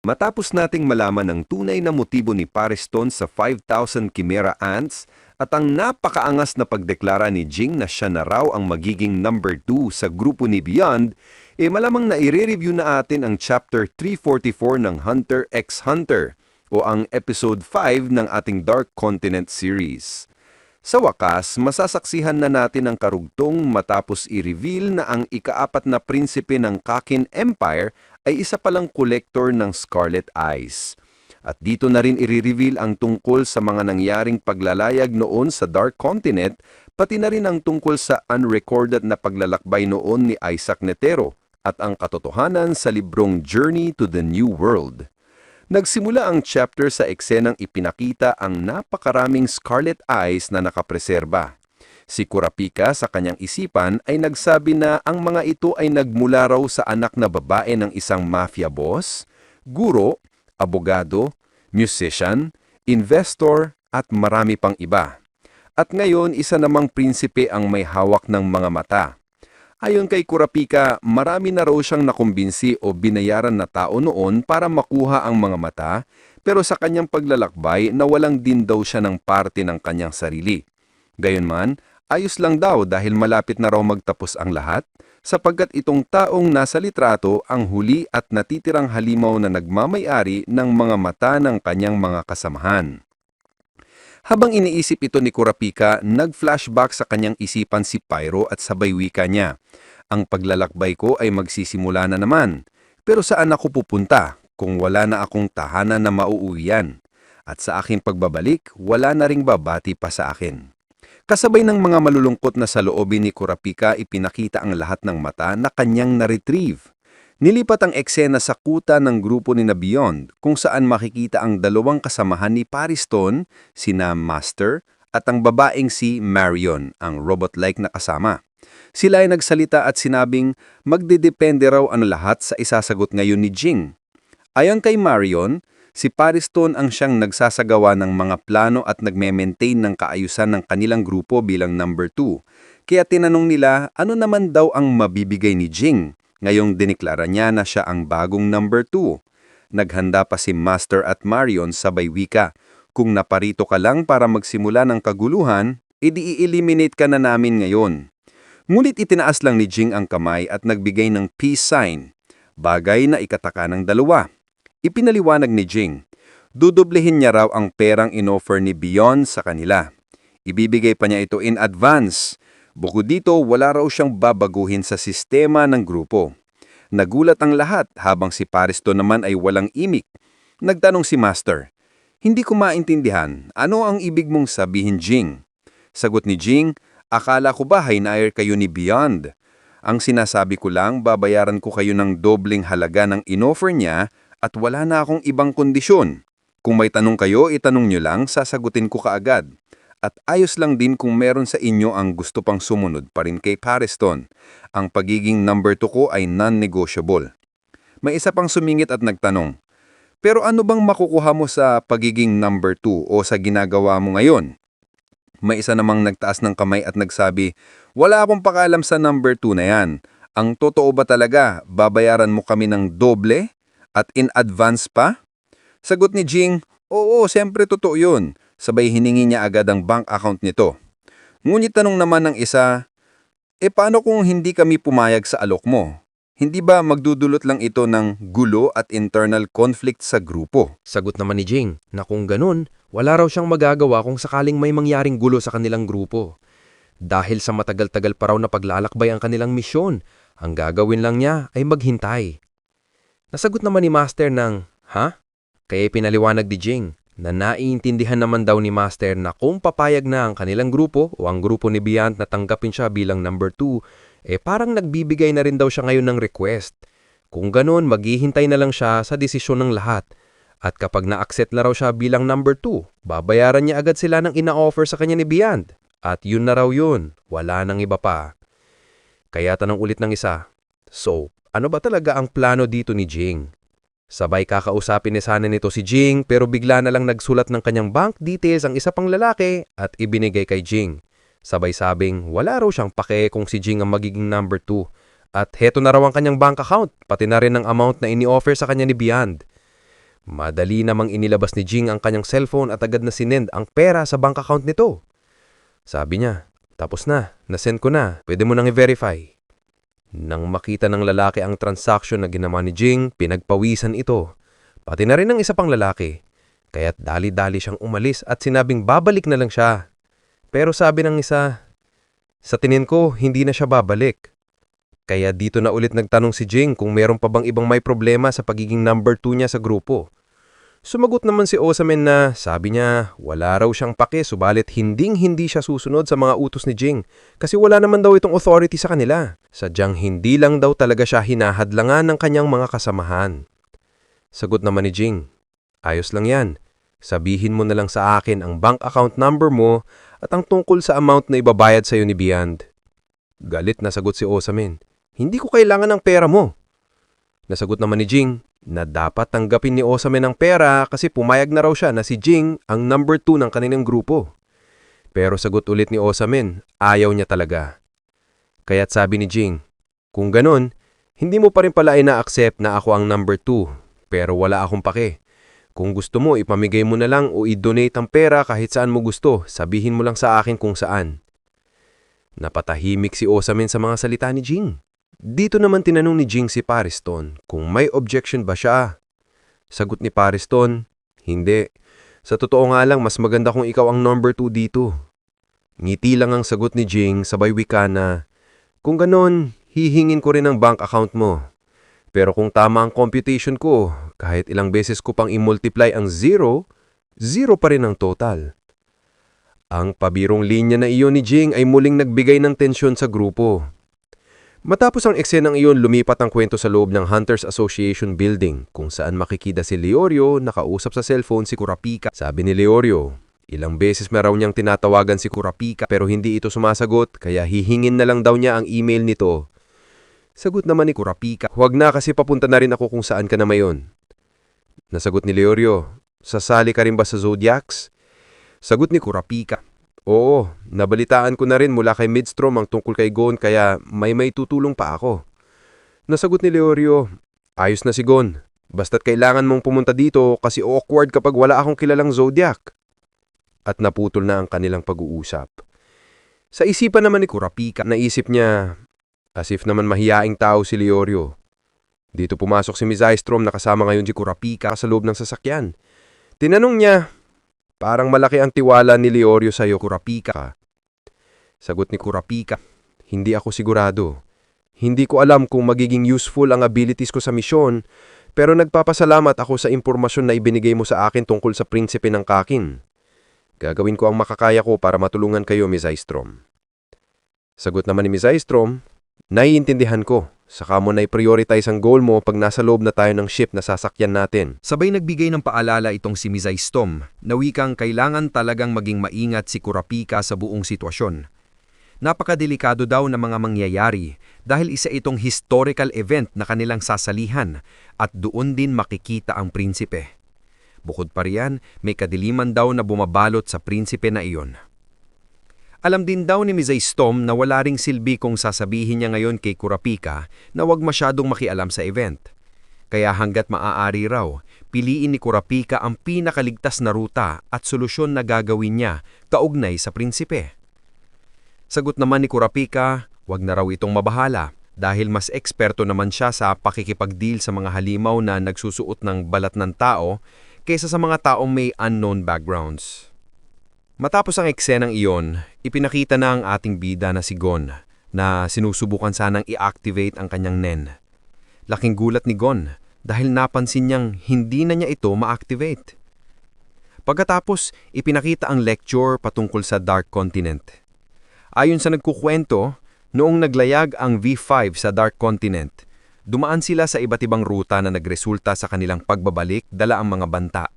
Matapos nating malaman ang tunay na motibo ni Pariston sa 5,000 Chimera Ants at ang napakaangas na pagdeklara ni Jing na siya na raw ang magiging number 2 sa grupo ni Beyond, malamang na i-review na atin ang Chapter 344 ng Hunter x Hunter o ang Episode 5 ng ating Dark Continent series. Sa wakas, masasaksihan na natin ang karugtong matapos i-reveal na ang ikaapat na prinsipe ng Kakin Empire ay isa palang kolektor ng Scarlet Eyes. At dito na rin i-reveal ang tungkol sa mga nangyaring paglalayag noon sa Dark Continent, pati na rin ang tungkol sa unrecorded na paglalakbay noon ni Isaac Netero at ang katotohanan sa librong Journey to the New World. Nagsimula ang chapter sa eksenang ipinakita ang napakaraming Scarlet Eyes na nakapreserba. Si Kurapika sa kanyang isipan ay nagsabi na ang mga ito ay nagmula raw sa anak na babae ng isang mafia boss, guro, abogado, musician, investor at marami pang iba. At ngayon isa namang prinsipe ang may hawak ng mga mata. Ayon kay Kurapika, marami na raw siyang nakumbinsi o binayaran na tao noon para makuha ang mga mata, pero sa kanyang paglalakbay nawalang din daw siya ng parte ng kanyang sarili. Gayunman, ayos lang daw dahil malapit na raw magtapos ang lahat, sapagkat itong taong nasa litrato ang huli at natitirang halimaw na nagmamay-ari ng mga mata ng kanyang mga kasamahan. Habang iniisip ito ni Kurapika, nag-flashback sa kanyang isipan si Pyro at sabay wika niya. Ang paglalakbay ko ay magsisimula na naman, pero saan ako pupunta kung wala na akong tahanan na mauuwian? At sa aking pagbabalik, wala na ring babati pa sa akin. Kasabay ng mga malulungkot na saloobin ni Kurapika, ipinakita ang lahat ng mata na kanyang na-retrieve. Nilipat ang eksena sa kuta ng grupo ni na Beyond kung saan makikita ang dalawang kasamahan ni Pariston, sina Master at ang babaeng si Marion, ang robot-like na kasama. Sila ay nagsalita at sinabing magdedepende raw ang lahat sa isasagot ngayon ni Jing. Ayon kay Marion, si Pariston ang siyang nagsasagawa ng mga plano at nagme-maintain ng kaayusan ng kanilang grupo bilang number 2. Kaya tinanong nila ano naman daw ang mabibigay ni Jing. Ngayong diniklara niya na siya ang bagong number 2. Naghanda pa si Master at Marion sabay wika. Kung naparito ka lang para magsimula ng kaguluhan, edi i-eliminate ka na namin ngayon. Ngunit itinaas lang ni Jing ang kamay at nagbigay ng peace sign. Bagay na ikataka ng dalawa. Ipinaliwanag ni Jing, dudoblehin niya raw ang perang inoffer ni Beyond sa kanila. Ibibigay pa niya ito in advance. Bukod dito, wala raw siyang babaguhin sa sistema ng grupo. Nagulat ang lahat habang si Pariston naman ay walang imik. Nagtanong si Master, hindi ko maintindihan, ano ang ibig mong sabihin, Jing? Sagot ni Jing, akala ko ba hinair kayo ni Beyond? Ang sinasabi ko lang, babayaran ko kayo ng dobling halaga ng inoffer niya at wala na akong ibang kondisyon. Kung may tanong kayo, itanong nyo lang, sasagutin ko kaagad. At ayos lang din kung meron sa inyo ang gusto pang sumunod pa rin kay Pariston. Ang pagiging number 2 ko ay non-negotiable. May isa pang sumingit at nagtanong, pero ano bang makukuha mo sa pagiging number 2 o sa ginagawa mo ngayon? May isa namang nagtaas ng kamay at nagsabi, wala akong pakialam sa number 2 na yan. Ang totoo ba talaga, babayaran mo kami ng doble at in advance pa? Sagot ni Jing, oo, siyempre totoo yun. Sabay hiningi niya agad ang bank account nito. Ngunit tanong naman ng isa, paano kung hindi kami pumayag sa alok mo? Hindi ba magdudulot lang ito ng gulo at internal conflict sa grupo? Sagot naman ni Jing na kung ganun, wala raw siyang magagawa kung sakaling may mangyaring gulo sa kanilang grupo. Dahil sa matagal-tagal pa raw na paglalakbay ang kanilang misyon, ang gagawin lang niya ay maghintay. Nasagot naman ni Master ng, ha? Kaya pinaliwanag ni Jing na naiintindihan naman daw ni Master na kung papayag na ang kanilang grupo o ang grupo ni Beyond na tanggapin siya bilang number 2, parang nagbibigay na rin daw siya ngayon ng request. Kung ganun, maghihintay na lang siya sa desisyon ng lahat. At kapag na-accept na raw siya bilang number 2, babayaran niya agad sila ng ina-offer sa kanya ni Beyond. At yun na raw yun, wala nang iba pa. Kaya tanong ulit ng isa, so, ano ba talaga ang plano dito ni Jing? Sabay kakausapin ni sana nito si Jing pero bigla na lang nagsulat ng kanyang bank details ang isa pang lalaki at ibinigay kay Jing. Sabay sabing wala raw siyang pake kung si Jing ang magiging number 2 at heto na raw ang kanyang bank account pati na rin ang amount na ini-offer sa kanya ni Beyond. Madali namang inilabas ni Jing ang kanyang cellphone at agad na sinend ang pera sa bank account nito. Sabi niya, tapos na, nasend ko na, pwede mo nang i-verify. Nang makita ng lalaki ang transaction na ginawa ni Jing, pinagpawisan ito. Pati na rin ang isa pang lalaki. Kaya't dali-dali siyang umalis at sinabing babalik na lang siya. Pero sabi ng isa, sa tingin ko, hindi na siya babalik. Kaya dito na ulit nagtanong si Jing kung meron pa bang ibang may problema sa pagiging number 2 niya sa grupo. Sumagot naman si Osamen na sabi niya wala raw siyang pake subalit hindi siya susunod sa mga utos ni Jing kasi wala naman daw itong authority sa kanila. Sadyang hindi lang daw talaga siya hinahadlangan ng kanyang mga kasamahan. Sagot naman ni Jing, ayos lang yan. Sabihin mo na lang sa akin ang bank account number mo at ang tungkol sa amount na ibabayad sa iyo ni Beyond. Galit na sagot si Osamen, hindi ko kailangan ng pera mo. Nasagot naman ni Jing na dapat tanggapin ni Osamen ang pera kasi pumayag na raw siya na si Jing ang number 2 ng kanilang grupo. Pero sagot ulit ni Osamen, ayaw niya talaga. Kaya't sabi ni Jing, kung ganun, hindi mo pa rin pala ina-accept na ako ang number 2 pero wala akong pake. Kung gusto mo, ipamigay mo na lang o i-donate ang pera kahit saan mo gusto, sabihin mo lang sa akin kung saan. Napatahimik si Osamen sa mga salita ni Jing. Dito naman tinanong ni Jing si Pariston kung may objection ba siya. Sagot ni Pariston, hindi. Sa totoo nga lang, mas maganda kung ikaw ang number 2 dito. Ngiti lang ang sagot ni Jing sabay wika na, kung ganon, hihingin ko rin ang bank account mo. Pero kung tama ang computation ko, kahit ilang beses ko pang i-multiply ang 0, 0 pa rin ang total. Ang pabirong linya na iyon ni Jing ay muling nagbigay ng tensyon sa grupo. Matapos ang eksenang iyon, lumipat ang kwento sa loob ng Hunters Association building kung saan makikita si Leorio nakausap sa cellphone si Kurapika. Sabi ni Leorio, ilang beses na raw niyang tinatawagan si Kurapika pero hindi ito sumasagot kaya hihingin na lang daw niya ang email nito. Sagot naman ni Kurapika, huwag na kasi papunta na rin ako kung saan ka na mayon. Nasagot ni Leorio, sasali ka rin ba sa Zodiacs? Sagot ni Kurapika, oo, nabalitaan ko na rin mula kay Midstrom ang tungkol kay Gon kaya may tutulong pa ako. Nasagot ni Leorio, ayos na si Gon. Basta't kailangan mong pumunta dito kasi awkward kapag wala akong kilalang Zodiac. At naputol na ang kanilang pag-uusap. Sa isipan naman ni Kurapika, naisip niya, as if naman mahiyaing tao si Leorio. Dito pumasok si Mizystrom na kasama ngayon si Kurapika sa loob ng sasakyan. Tinanong niya, parang malaki ang tiwala ni Leorio sa iyo, Kurapika. Sagot ni Kurapika, hindi ako sigurado. Hindi ko alam kung magiging useful ang abilities ko sa misyon, pero nagpapasalamat ako sa impormasyon na ibinigay mo sa akin tungkol sa prinsipe ng Kakin. Gagawin ko ang makakaya ko para matulungan kayo, Mizystrom. Sagot naman ni Mizystrom, naiintindihan ko. Saka mo na i-prioritize ang goal mo pag nasa loob na tayo ng ship na sasakyan natin. Sabay nagbigay ng paalala itong si Mizystrom na wikang kailangan talagang maging maingat si Kurapika sa buong sitwasyon. Napakadelikado daw ng mga mangyayari dahil isa itong historical event na kanilang sasalihan at doon din makikita ang prinsipe. Bukod pa riyan, may kadiliman daw na bumabalot sa prinsipe na iyon. Alam din daw ni Mizystrom na wala ring silbi kung sasabihin niya ngayon kay Kurapika na huwag masyadong makialam sa event. Kaya hanggat maaari raw, piliin ni Kurapika ang pinakaligtas na ruta at solusyon na gagawin niya kaugnay sa prinsipe. Sagot naman ni Kurapika, huwag na raw itong mabahala dahil mas eksperto naman siya sa pakikipag-deal sa mga halimaw na nagsusuot ng balat ng tao kaysa sa mga taong may unknown backgrounds. Matapos ang eksenang iyon, ipinakita na ang ating bida na si Gon na sinusubukan sanang i-activate ang kanyang nen. Laking gulat ni Gon dahil napansin niyang hindi na niya ito ma-activate. Pagkatapos, ipinakita ang lecture patungkol sa Dark Continent. Ayon sa nagkukwento, noong naglayag ang V5 sa Dark Continent, dumaan sila sa iba't ibang ruta na nagresulta sa kanilang pagbabalik dala ang mga banta.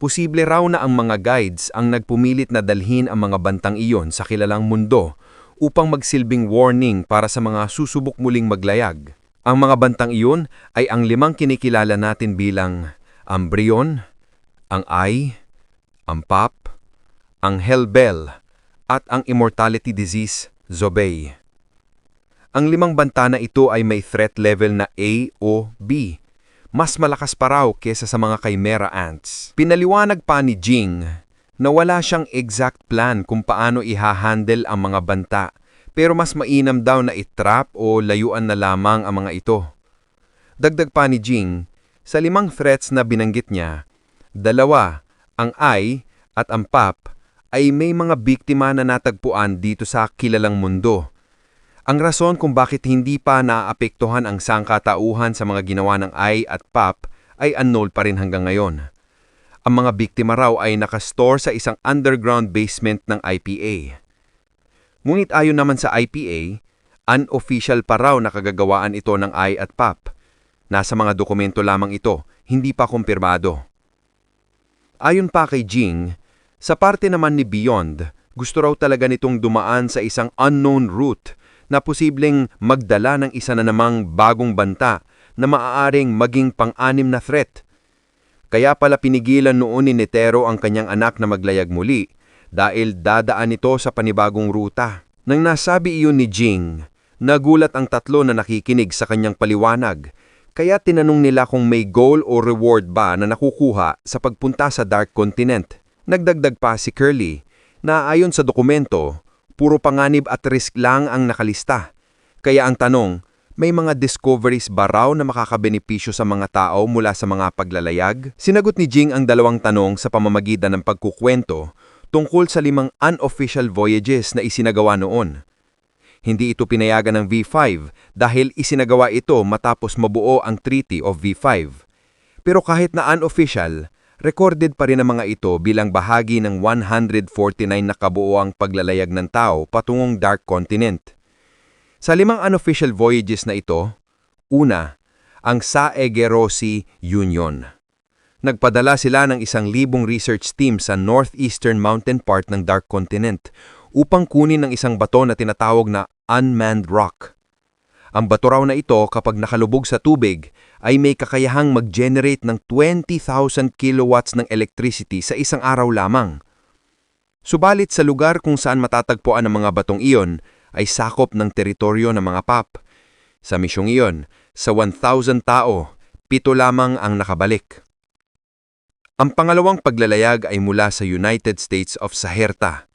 Posible raw na ang mga guides ang nagpumilit na dalhin ang mga bantang iyon sa kilalang mundo upang magsilbing warning para sa mga susubok muling maglayag. Ang mga bantang iyon ay ang 5 kinikilala natin bilang ang Brion, ang Ai, ang Pap, ang Hellbell, at ang Immortality Disease, Zobei. Ang 5 banta na ito ay may threat level na A o B. mas malakas pa raw kesa sa mga chimera ants. Pinaliwanag pa ni Jing na wala siyang exact plan kung paano ihahandle ang mga banta, pero mas mainam daw na itrap o layuan na lamang ang mga ito. Dagdag pa ni Jing, sa 5 threats na binanggit niya, 2, ang I at ang PAP, ay may mga biktima na natagpuan dito sa kilalang mundo. Ang rason kung bakit hindi pa naaapektuhan ang sangkatauhan sa mga ginawa ng I at PAP ay unknown pa rin hanggang ngayon. Ang mga biktima raw ay nakastore sa isang underground basement ng IPA. Ngunit ayon naman sa IPA, unofficial pa raw na kagagawaan ito ng I at PAP. Nasa mga dokumento lamang ito, hindi pa kumpirmado. Ayon pa kay Jing, sa parte naman ni Beyond, gusto raw talaga nitong dumaan sa isang unknown route na posibleng magdala ng isa na namang bagong banta na maaaring maging pang-anim na threat. Kaya pala pinigilan noon ni Netero ang kanyang anak na maglayag muli dahil dadaan ito sa panibagong ruta. Nang nasabi iyon ni Jing, nagulat ang tatlo na nakikinig sa kanyang paliwanag. Kaya tinanong nila kung may goal o reward ba na nakukuha sa pagpunta sa Dark Continent. Nagdagdag pa si Curly na ayon sa dokumento, puro panganib at risk lang ang nakalista. Kaya ang tanong, may mga discoveries ba raw na makakabenepisyo sa mga tao mula sa mga paglalayag? Sinagot ni Jing ang 2 tanong sa pamamagitan ng pagkukwento tungkol sa 5 unofficial voyages na isinagawa noon. Hindi ito pinayagan ng V5 dahil isinagawa ito matapos mabuo ang Treaty of V5. Pero kahit na unofficial, recorded pa rin ang mga ito bilang bahagi ng 149 na kabuoang paglalayag ng tao patungong Dark Continent. Sa 5 unofficial voyages na ito, una, ang Saegerosi Union. Nagpadala sila ng 1,000 research team sa northeastern mountain part ng Dark Continent upang kunin ang isang bato na tinatawag na unmanned rock. Ang bato raw na ito kapag nakalubog sa tubig ay may kakayahang mag-generate ng 20,000 kilowatts ng electricity sa isang araw lamang. Subalit sa lugar kung saan matatagpuan ang mga batong iyon ay sakop ng teritoryo ng mga PAP. Sa misyong iyon, sa 1,000 tao, 7 lamang ang nakabalik. Ang pangalawang paglalayag ay mula sa United States of Saherta.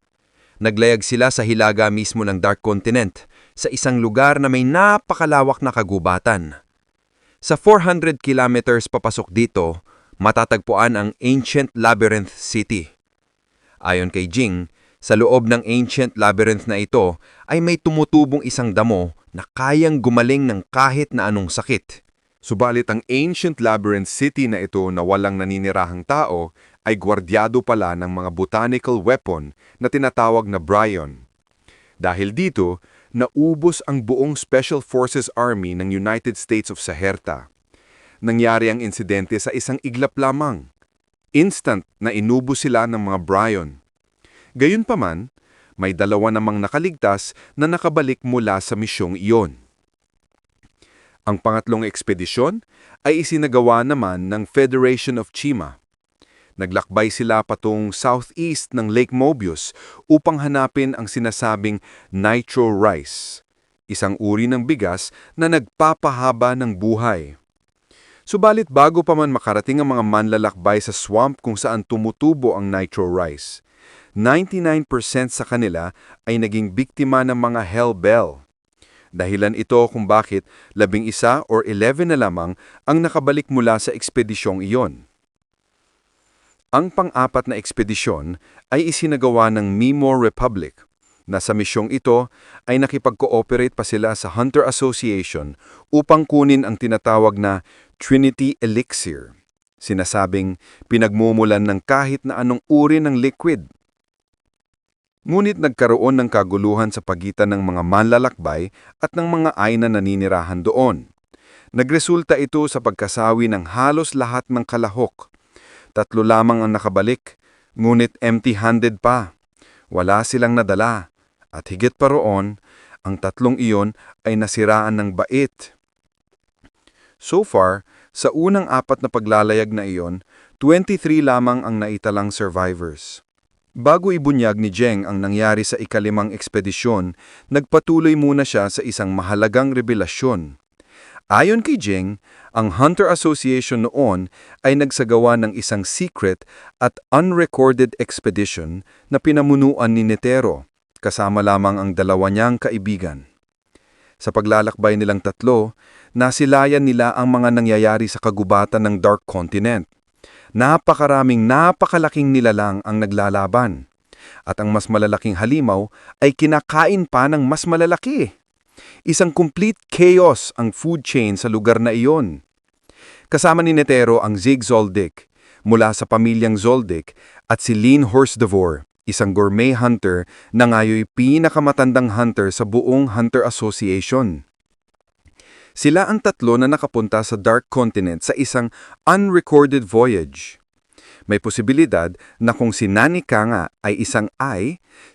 Naglayag sila sa hilaga mismo ng Dark Continent, sa isang lugar na may napakalawak na kagubatan. Sa 400 kilometers papasok dito, matatagpuan ang Ancient Labyrinth City. Ayon kay Jing, sa loob ng Ancient Labyrinth na ito ay may tumutubong isang damo na kayang gumaling ng kahit na anong sakit. Subalit ang Ancient Labyrinth City na ito na walang naninirahang tao ay gwardyado pala ng mga botanical weapon na tinatawag na Bryon. Dahil dito, naubos ang buong Special Forces Army ng United States of Saherta. Nangyari ang insidente sa isang iglap lamang. Instant na inubos sila ng mga Bryon. Gayunpaman, may 2 namang nakaligtas na nakabalik mula sa misyong iyon. Ang pangatlong ekspedisyon ay isinagawa naman ng Federation of Chima. Naglakbay sila patungong southeast ng Lake Mobius upang hanapin ang sinasabing nitro rice, isang uri ng bigas na nagpapahaba ng buhay. Subalit bago pa man makarating ang mga manlalakbay sa swamp kung saan tumutubo ang nitro rice, 99% sa kanila ay naging biktima ng mga hellbell. Dahilan ito kung bakit 11 or 11 na lamang ang nakabalik mula sa ekspedisyong iyon. Ang pang-4 na ekspedisyon ay isinagawa ng Mimor Republic, na sa misyong ito ay nakipag-cooperate pa sila sa Hunter Association upang kunin ang tinatawag na Trinity Elixir, sinasabing pinagmumulan ng kahit na anong uri ng liquid. Ngunit nagkaroon ng kaguluhan sa pagitan ng mga manlalakbay at ng mga ay na naninirahan doon. Nagresulta ito sa pagkasawi ng halos lahat ng kalahok. 3 lamang ang nakabalik, ngunit empty-handed pa. Wala silang nadala. At higit pa roon, ang 3 iyon ay nasiraan ng bait. So far, sa unang 4 na paglalayag na iyon, 23 lamang ang naitalang survivors. Bago ibunyag ni Jing ang nangyari sa ika-5 ekspedisyon, nagpatuloy muna siya sa isang mahalagang revelasyon. Ayon kay Jing, ang Hunter Association noon ay nagsagawa ng isang secret at unrecorded expedition na pinamunuan ni Netero, kasama lamang ang dalawa niyang kaibigan. Sa paglalakbay nilang tatlo, nasilayan nila ang mga nangyayari sa kagubatan ng Dark Continent. Napakalaking nilalang ang naglalaban. At ang mas malalaking halimaw ay kinakain pa ng mas malalaki. Isang complete chaos ang food chain sa lugar na iyon. Kasama ni Netero ang Zig Zoldyck, mula sa pamilyang Zoldyck, at si Lean Horsdevor, isang gourmet hunter na ngayoy pinakamatandang hunter sa buong Hunter Association. Sila ang tatlo na nakapunta sa Dark Continent sa isang unrecorded voyage. May posibilidad na kung si Nanika nga ay isang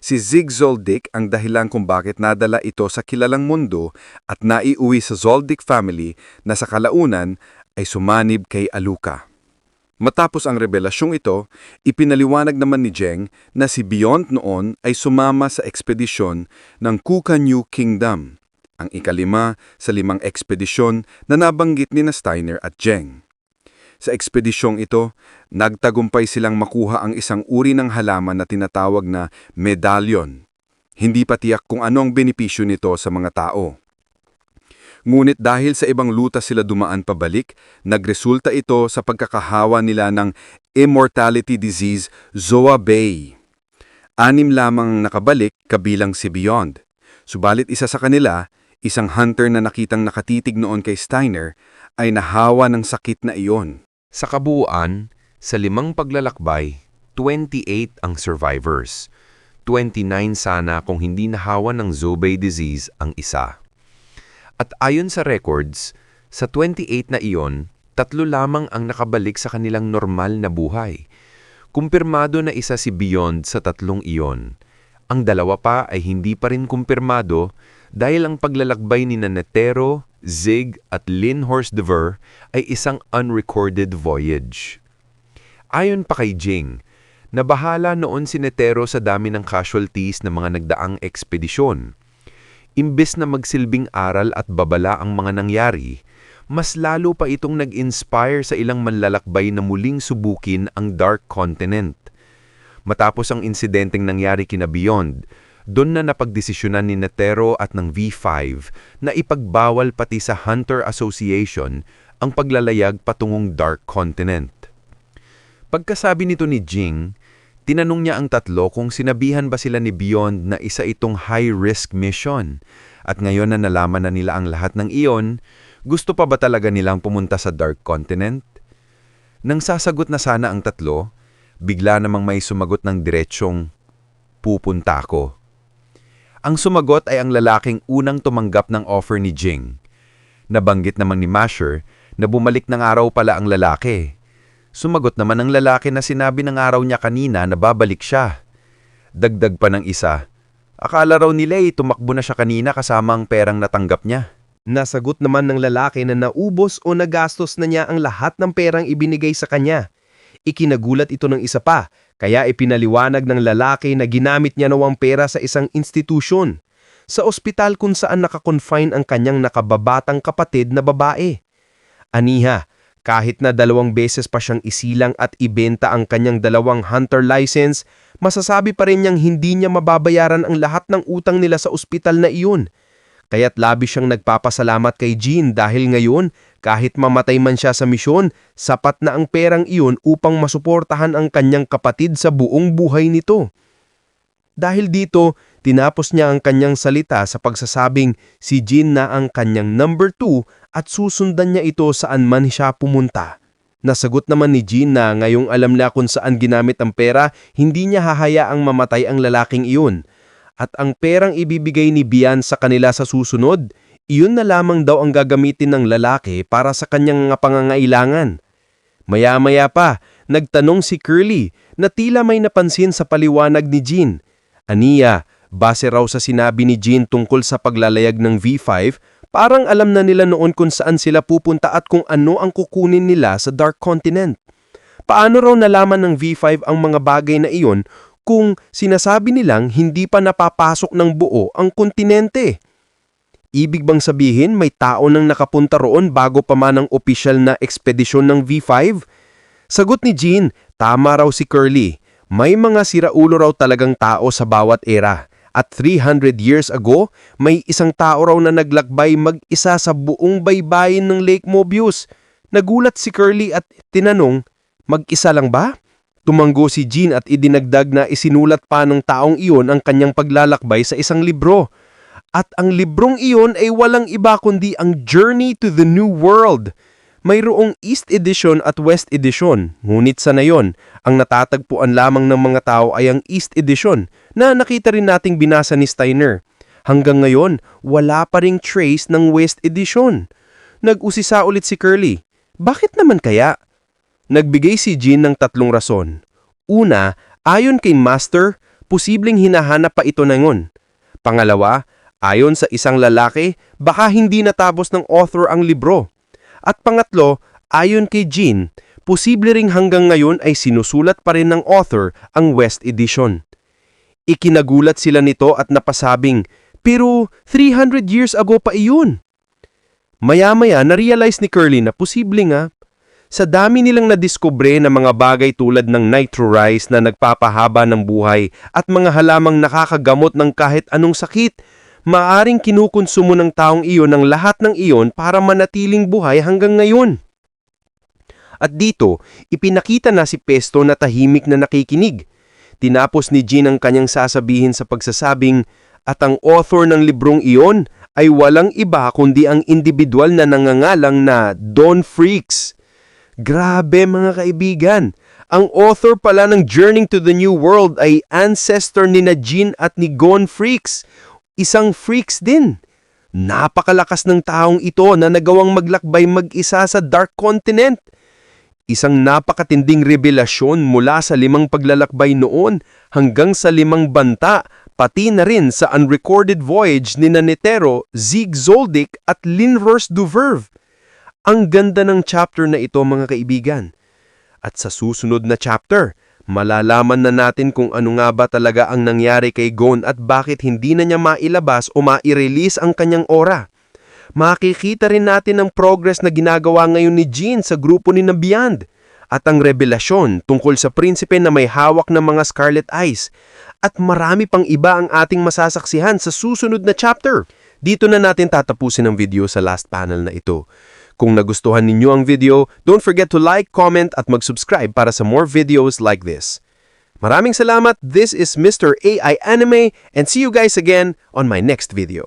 si Zig Zoldyck ang dahilan kung bakit nadala ito sa kilalang mundo at naiuwi sa Zoldyck family na sa kalaunan ay sumanib kay Aluka. Matapos ang rebelasyong ito, ipinaliwanag naman ni Jing na si Beyond noon ay sumama sa ekspedisyon ng Kukanyu Kingdom, ang ikalima sa 5 ekspedisyon na nabanggit ni Steiner at Jing. Sa ekspedisyong ito, nagtagumpay silang makuha ang isang uri ng halaman na tinatawag na medalyon. Hindi pa tiyak kung ano ang benepisyo nito sa mga tao. Ngunit dahil sa ibang luta sila dumaan pabalik, nagresulta ito sa pagkakahawa nila ng immortality disease Zoa Bay. 6 lamang nakabalik kabilang si Beyond. Subalit isa sa kanila, isang hunter na nakitang nakatitig noon kay Steiner, ay nahawa ng sakit na iyon. Sa kabuuan, sa 5 paglalakbay, 28 ang survivors. 29 sana kung hindi nahawa ng Zobay disease ang isa. At ayon sa records, sa 28 na iyon, 3 lamang ang nakabalik sa kanilang normal na buhay. Kumpirmado na isa si Beyond sa 3 iyon. Ang 2 pa ay hindi pa rin kumpirmado dahil ang paglalakbay ni Netero, Zig at Lean Horsdevor ay isang unrecorded voyage. Ayon pa kay Jing, nabahala noon si Netero sa dami ng casualties ng mga nagdaang ekspedisyon. Imbes na magsilbing aral at babala ang mga nangyari, mas lalo pa itong nag-inspire sa ilang manlalakbay na muling subukin ang Dark Continent. Matapos ang insidenteng nangyari kina Beyond, doon na napagdesisyonan ni Netero at ng V5 na ipagbawal pati sa Hunter Association ang paglalayag patungong Dark Continent. Pagkasabi nito ni Jing, tinanong niya ang 3 kung sinabihan ba sila ni Beyond na isa itong high-risk mission. At ngayon na nalaman na nila ang lahat ng iyon, gusto pa ba talaga nilang pumunta sa Dark Continent? Nang sasagot na sana ang 3, bigla namang may sumagot ng diretsyong, "Pupunta ako." Ang sumagot ay ang lalaking unang tumanggap ng offer ni Jing. Nabanggit naman ni Masher na bumalik ng araw pala ang lalaki. Sumagot naman ang lalaki na sinabi ng araw niya kanina na babalik siya. Dagdag pa ng isa, akala raw nila tumakbo na siya kanina kasama ang perang natanggap niya. Nasagot naman ng lalaki na naubos o nagastos na niya ang lahat ng perang ibinigay sa kanya. Ikinagulat ito ng isa pa, kaya ipinaliwanag ng lalaki na ginamit niya nawang pera sa isang institusyon, sa ospital kung saan nakakonfine ang kanyang nakababatang kapatid na babae. Aniha, kahit na 2 beses pa siyang isilang at ibenta ang kanyang 2 hunter license, masasabi pa rin niyang hindi niya mababayaran ang lahat ng utang nila sa ospital na iyon. Kaya't labis siyang nagpapasalamat kay Jean dahil ngayon, kahit mamatay man siya sa misyon, sapat na ang perang iyon upang masuportahan ang kanyang kapatid sa buong buhay nito. Dahil dito, tinapos niya ang kanyang salita sa pagsasabing si Jean na ang kanyang number 2 at susundan niya ito saan man siya pumunta. Nasagot naman ni Jean na ngayong alam na kung saan ginamit ang pera, hindi niya hahayaang mamatay ang lalaking iyon. At ang perang ibibigay ni Bian sa kanila sa susunod, iyon na lamang daw ang gagamitin ng lalaki para sa kanyang mga pangangailangan. Maya-maya pa, nagtanong si Curly na tila may napansin sa paliwanag ni Jean. Aniya, base raw sa sinabi ni Jean tungkol sa paglalayag ng V5, parang alam na nila noon kung saan sila pupunta at kung ano ang kukunin nila sa Dark Continent. Paano raw nalaman ng V5 ang mga bagay na iyon kung sinasabi nilang hindi pa napapasok ng buo ang kontinente? Ibig bang sabihin may tao nang nakapunta roon bago pa man ang opisyal na ekspedisyon ng V5? Sagot ni Jean, tama raw si Curly. May mga siraulo raw talagang tao sa bawat era. At 300 years ago, may isang tao raw na naglakbay mag-isa sa buong baybayin ng Lake Mobius. Nagulat si Curly at tinanong, mag-isa lang ba? Tumanggo si Jean at idinagdag na isinulat pa ng taong iyon ang kanyang paglalakbay sa isang libro. At ang librong iyon ay walang iba kundi ang Journey to the New World. Mayroong East Edition at West Edition, ngunit sa nayon, ang natatagpuan lamang ng mga tao ay ang East Edition na nakita rin nating binasa ni Steiner. Hanggang ngayon, wala pa ring trace ng West Edition. Nag-usisa ulit si Curly. Bakit naman kaya? Nagbigay si Jean ng 3 rason. Una, ayon kay Master, posibleng hinahanap pa ito ngayon. Pangalawa, ayon sa isang lalaki, baka hindi natapos ng author ang libro. At pangatlo, ayon kay Jean, posible ring hanggang ngayon ay sinusulat pa rin ng author ang West Edition. Ikinagulat sila nito at napasabing, pero 300 years ago pa iyon. Maya-maya na-realize ni Curly na posible nga. Sa dami nilang nadiskubre na mga bagay tulad ng nitro rice na nagpapahaba ng buhay at mga halamang nakakagamot ng kahit anong sakit, maaring kinukonsumo ng taong iyon ang lahat ng iyon para manatiling buhay hanggang ngayon. At dito, ipinakita na si Pesto na tahimik na nakikinig. Tinapos ni Jean ang kanyang sasabihin sa pagsasabing, at ang author ng librong iyon ay walang iba kundi ang individual na nangangalang na Don Freaks. Grabe mga kaibigan! Ang author pala ng Journey to the New World ay ancestor ni Jean at ni Gon Freaks. Isang freaks din. Napakalakas ng taong ito na nagawang maglakbay mag-isa sa Dark Continent. Isang napakatinding revelasyon mula sa 5 paglalakbay noon hanggang sa 5 banta, pati na rin sa unrecorded voyage ni Netero, Zig Zoldyck at Linvers Duverve. Ang ganda ng chapter na ito mga kaibigan. At sa susunod na chapter, malalaman na natin kung ano nga ba talaga ang nangyari kay Gon at bakit hindi na niya mailabas o mai-release ang kanyang aura. Makikita rin natin ang progress na ginagawa ngayon ni Jean sa grupo ni Beyond at ang revelasyon tungkol sa prinsipe na may hawak ng mga scarlet eyes. At marami pang iba ang ating masasaksihan sa susunod na chapter. Dito na natin tatapusin ang video sa last panel na ito. Kung nagustuhan ninyo ang video, don't forget to like, comment at mag-subscribe para sa more videos like this. Maraming salamat, this is Mr. AI Anime and see you guys again on my next video.